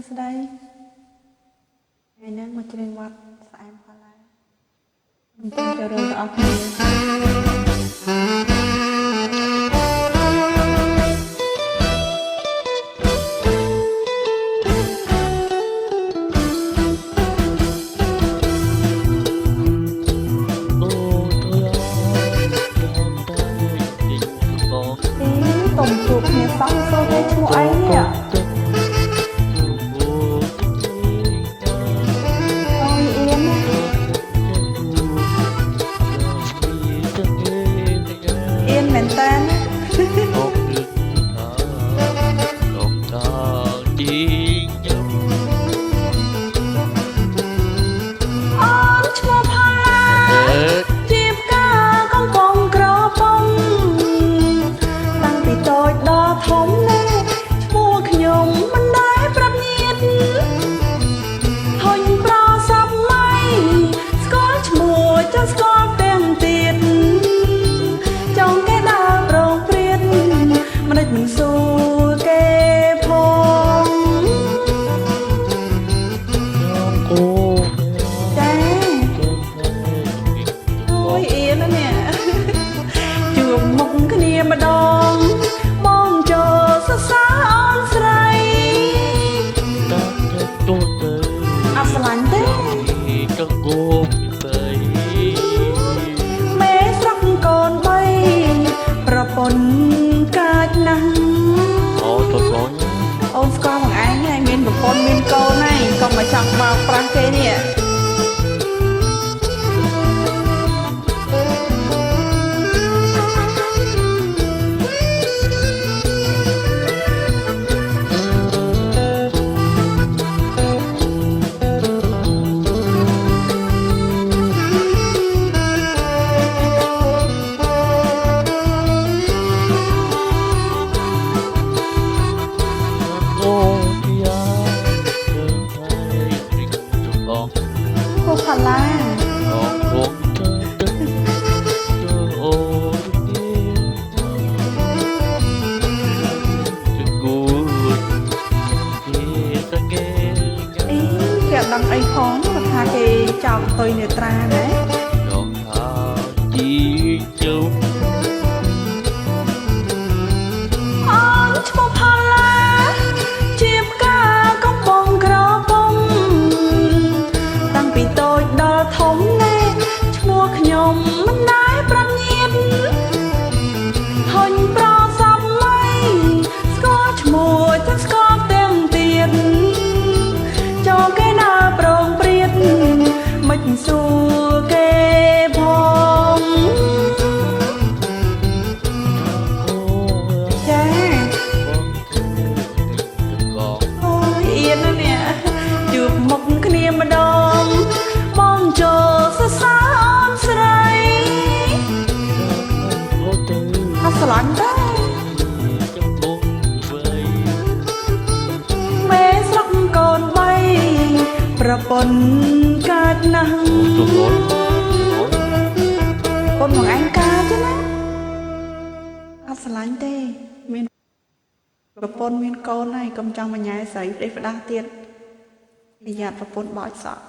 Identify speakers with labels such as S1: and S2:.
S1: ស្ដីថ្ងៃនេះមកច្រៀងវត្តស្អែមផល្លាខ្ញុំចង់ចូលរួមទាំងអស់គ្នាតុំជួបគ្នាសោះសូគេឈ្មោះអីនេះមែនតើម្ដងបងចូលសរសើរអូនស្រីអត់ស្រឡាញ់ទេចង់គោបទៅមេស្រុកកូនបីប្រពន្ធកាចណាស់អូតបងអូនស្គាល់បងឯងហើយមានប្រពន្ធមានកូនហើយកុំមកចង់បោកប្រាស់គេនេះផល្លាគេដឹងអីផងថាគេចោលតុយនេត្រាណាដល់ថាជីជុំអូនឈ្មោះផល្លាជាផ្កាកំបងក្របំតាំងពីតូចដល់ធំណែឈ្មោះខ្ញុំមិនដែរប្រាប់ញៀនហុញប្រសំឡៃស្គាល់ឈ្មោះទាំងស្គាល់ទាំងទៀតចូលគេដើរប្រងព្រាតមិនសួរគេផងចាអូយអៀនណានេះជួបមុខគ្នាម្ដងបងចូលសរសើរអូនស្រីអត់ស្រឡាញ់ទេមេស្រុកកូនបីប្រពន្ធកាចណាស់កូនបងឯងកាចណាអត់ស្រឡាញ់ទេមានប្រពន្ធមានកូនហើយកុំចង់បញ្ញាស្រីផ្ដេសផ្ដាស់ទៀតប្រយ័ត្នប្រពន្ធបោចសក់